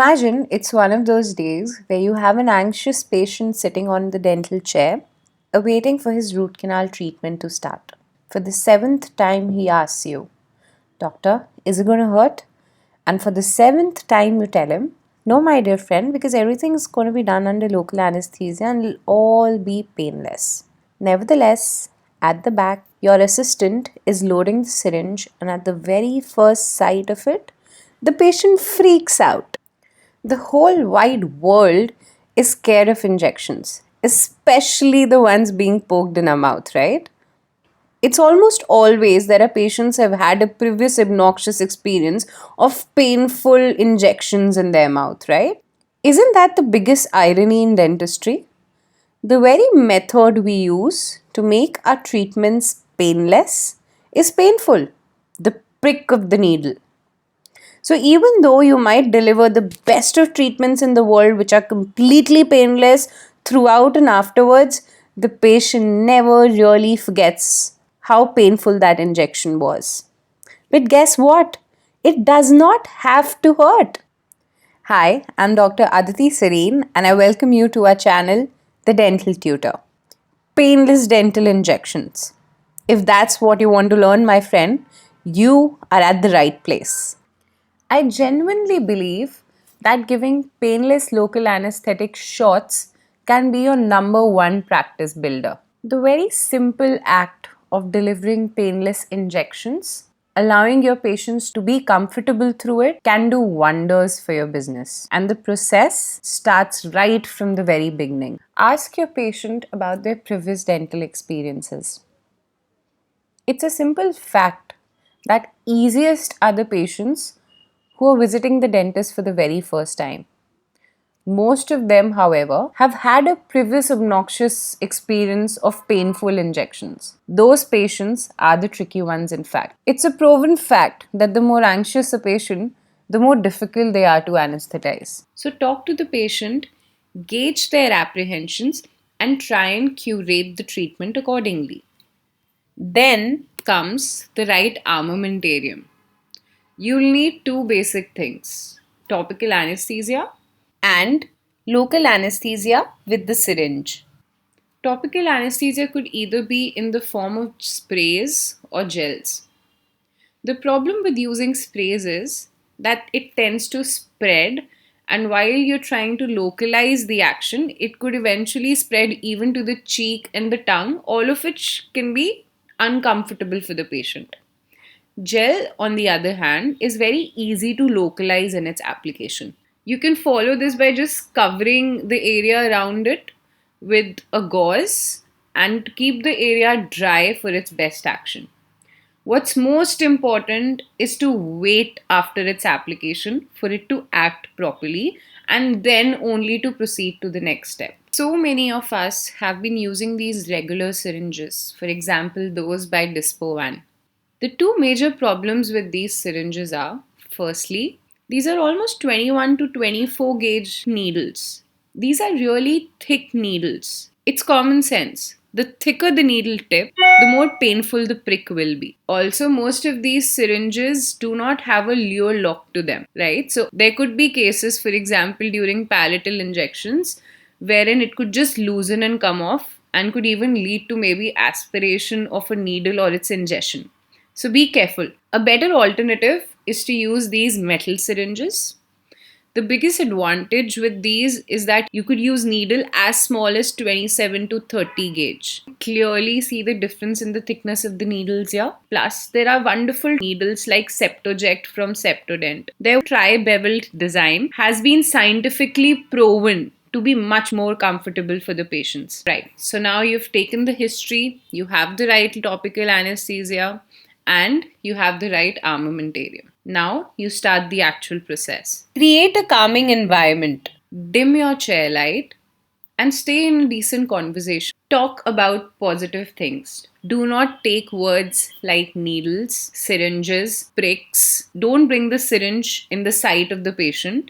Imagine it's one of those days where you have an anxious patient sitting on the dental chair, awaiting for his root canal treatment to start. For the seventh time, he asks you, Doctor, is it going to hurt? And for the seventh time, you tell him, No, my dear friend, because everything is going to be done under local anesthesia and it'll all be painless. Nevertheless, at the back, your assistant is loading the syringe, and at the very first sight of it, the patient freaks out. The whole wide world is scared of injections, especially the ones being poked in our mouth, right? It's almost always that our patients have had a previous obnoxious experience of painful injections in their mouth, right? Isn't that the biggest irony in dentistry? The very method we use to make our treatments painless is painful. The prick of the needle. So, even though you might deliver the best of treatments in the world, which are completely painless throughout and afterwards, the patient never really forgets how painful that injection was. But guess what? It does not have to hurt. Hi, I'm Dr. Aditi Sareen, and I welcome you to our channel, The Dental Tutor. Painless dental injections. If that's what you want to learn, my friend, you are at the right place. I genuinely believe that giving painless local anesthetic shots can be your number one practice builder. The very simple act of delivering painless injections, allowing your patients to be comfortable through it, can do wonders for your business. And the process starts right from the very beginning. Ask your patient about their previous dental experiences. It's a simple fact that easiest are the patients who are visiting the dentist for the very first time. Most of them, however, have had a previous obnoxious experience of painful injections. Those patients are the tricky ones, in fact. It's a proven fact that the more anxious a patient, the more difficult they are to anesthetize. So, talk to the patient, gauge their apprehensions, and try and curate the treatment accordingly. Then comes the right armamentarium. You'll need two basic things: topical anesthesia and local anesthesia with the syringe. Topical anesthesia could either be in the form of sprays or gels. The problem with using sprays is that it tends to spread, and while you're trying to localize the action, it could eventually spread even to the cheek and the tongue, all of which can be uncomfortable for the patient. Gel, on the other hand, is very easy to localize in its application. You can follow this by just covering the area around it with a gauze and keep the area dry for its best action. What's most important is to wait after its application for it to act properly and then only to proceed to the next step. So many of us have been using these regular syringes, for example, those by Dispovan. The two major problems with these syringes are, firstly, these are almost 21 to 24 gauge needles. These are really thick needles. It's common sense. The thicker the needle tip, the more painful the prick will be. Also, most of these syringes do not have a lure lock to them, right? So, there could be cases, for example, during palatal injections, wherein it could just loosen and come off and could even lead to maybe aspiration of a needle or its ingestion. So be careful. A better alternative is to use these metal syringes. The biggest advantage with these is that you could use needle as small as 27 to 30 gauge. Clearly see the difference in the thickness of the needles here. Plus, there are wonderful needles like Septoject from Septodent. Their tri-beveled design has been scientifically proven to be much more comfortable for the patients. Right, so now you've taken the history, you have the right topical anesthesia, and you have the right armamentarium. Now you start the actual process. Create a calming environment. Dim your chair light and stay in a decent conversation. Talk about positive things. Do not take words like needles, syringes, pricks. Don't bring the syringe in the sight of the patient.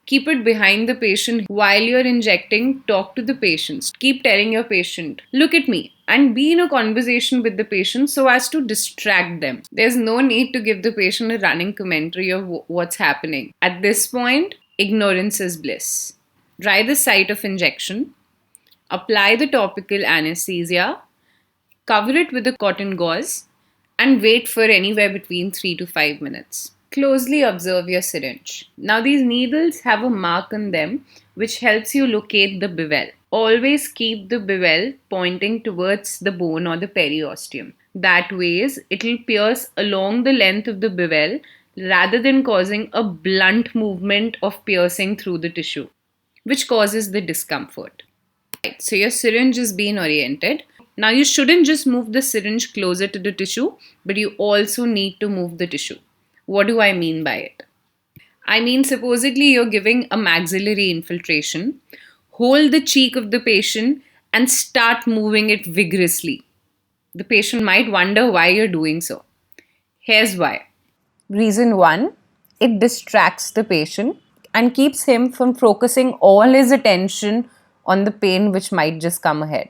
Keep it behind the patient. While you're injecting, talk to the patient. Keep telling your patient, look at me, and be in a conversation with the patient so as to distract them. There's no need to give the patient a running commentary of what's happening. At this point, ignorance is bliss. Dry the site of injection, apply the topical anesthesia, cover it with a cotton gauze, and wait for anywhere between 3 to 5 minutes. Closely observe your syringe. Now, these needles have a mark on them which helps you locate the bevel. Always keep the bevel pointing towards the bone or the periosteum. That way, it will pierce along the length of the bevel rather than causing a blunt movement of piercing through the tissue, which causes the discomfort. Right, so your syringe is being oriented. Now you shouldn't just move the syringe closer to the tissue, but you also need to move the tissue. What do I mean by it? I mean, supposedly you're giving a maxillary infiltration. Hold the cheek of the patient and start moving it vigorously. The patient might wonder why you're doing so. Here's why. Reason 1, it distracts the patient and keeps him from focusing all his attention on the pain which might just come ahead.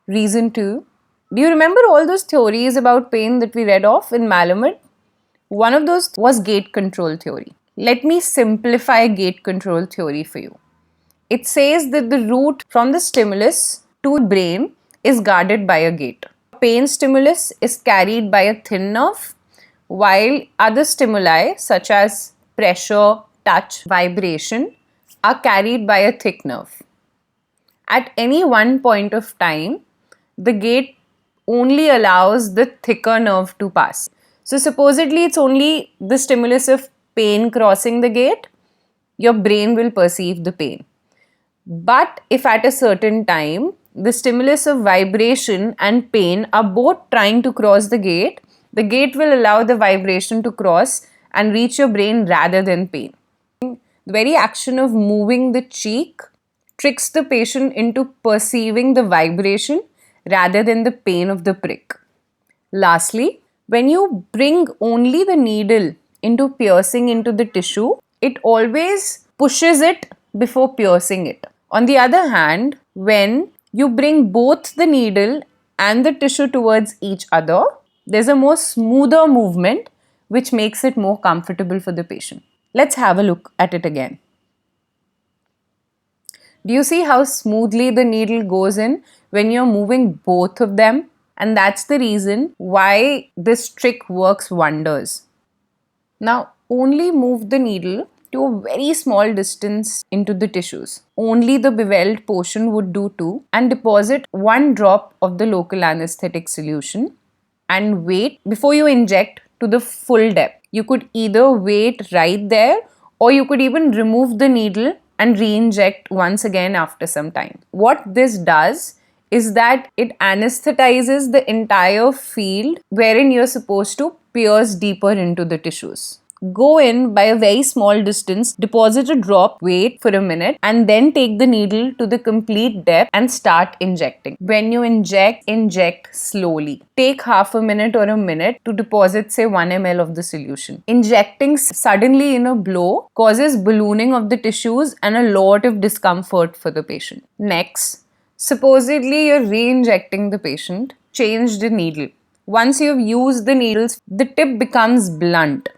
Reason 2, do you remember all those theories about pain that we read off in Malamud? One of those was gate control theory. Let me simplify gate control theory for you. It says that the route from the stimulus to the brain is guarded by a gate. Pain stimulus is carried by a thin nerve, while other stimuli such as pressure, touch, vibration are carried by a thick nerve. At any one point of time, the gate only allows the thicker nerve to pass. So supposedly it's only the stimulus of pain crossing the gate, your brain will perceive the pain. But if at a certain time, the stimulus of vibration and pain are both trying to cross the gate will allow the vibration to cross and reach your brain rather than pain. The very action of moving the cheek tricks the patient into perceiving the vibration rather than the pain of the prick. Lastly, when you bring only the needle into piercing into the tissue, it always pushes it before piercing it. On the other hand, when you bring both the needle and the tissue towards each other, there's a more smoother movement which makes it more comfortable for the patient. Let's have a look at it again. Do you see how smoothly the needle goes in when you're moving both of them? And that's the reason why this trick works wonders. Now, only move the needle to a very small distance into the tissues. Only the beveled portion would do too, and deposit 1 drop of the local anesthetic solution and wait before you inject to the full depth. You could either wait right there or you could even remove the needle and re-inject once again after some time. What this does is that it anesthetizes the entire field wherein you're supposed to pierce deeper into the tissues. Go in by a very small distance, deposit a drop, wait for a minute, and then take the needle to the complete depth and start injecting. When you inject slowly. Take half a minute or a minute to deposit say 1 ml of the solution. Injecting suddenly in a blow causes ballooning of the tissues and a lot of discomfort for the patient. Next, supposedly you're re-injecting the patient, change the needle. Once you've used the needles, the tip becomes blunt.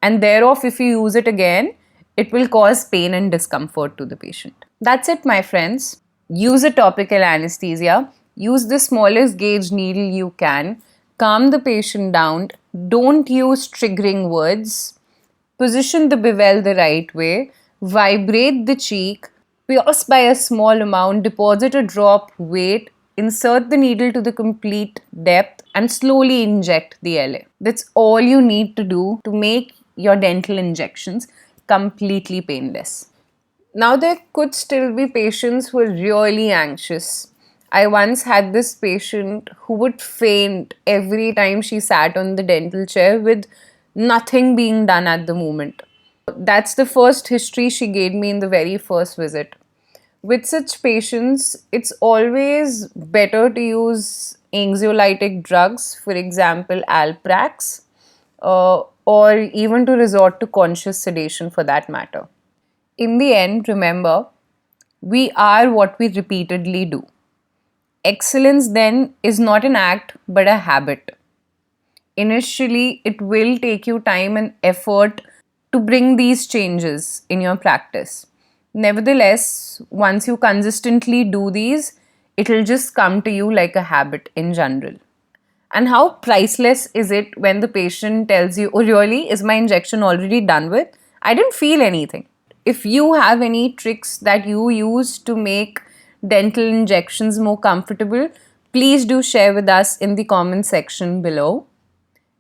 And thereof, if you use it again, it will cause pain and discomfort to the patient. That's it, my friends. Use a topical anesthesia. Use the smallest gauge needle you can. Calm the patient down. Don't use triggering words. Position the bevel the right way. Vibrate the cheek. Pierce by a small amount. Deposit a drop. Wait. Insert the needle to the complete depth and slowly inject the LA. That's all you need to do to make your dental injections completely painless. Now, there could still be patients who are really anxious. I once had this patient who would faint every time she sat on the dental chair with nothing being done at the moment. That's the first history she gave me in the very first visit. With such patients, it's always better to use anxiolytic drugs, for example, Alprax, or even to resort to conscious sedation for that matter. In the end, remember, we are what we repeatedly do. Excellence then is not an act but a habit. Initially, it will take you time and effort to bring these changes in your practice. Nevertheless, once you consistently do these, it'll just come to you like a habit in general. And how priceless is it when the patient tells you, oh, really? Is my injection already done with? I didn't feel anything. If you have any tricks that you use to make dental injections more comfortable, please do share with us in the comment section below.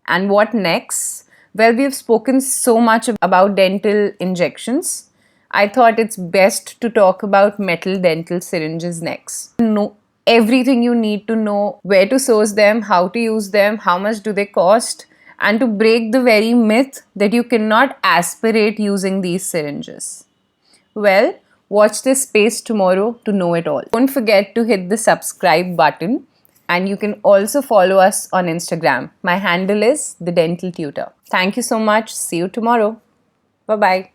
And what next? Well, we've spoken so much about dental injections. I thought it's best to talk about metal dental syringes next. Know everything you need to know: where to source them, how to use them, how much do they cost, and to break the very myth that you cannot aspirate using these syringes. Well, watch this space tomorrow to know it all. Don't forget to hit the subscribe button, and you can also follow us on Instagram. My handle is The Dental Tutor. Thank you so much. See you tomorrow. Bye bye.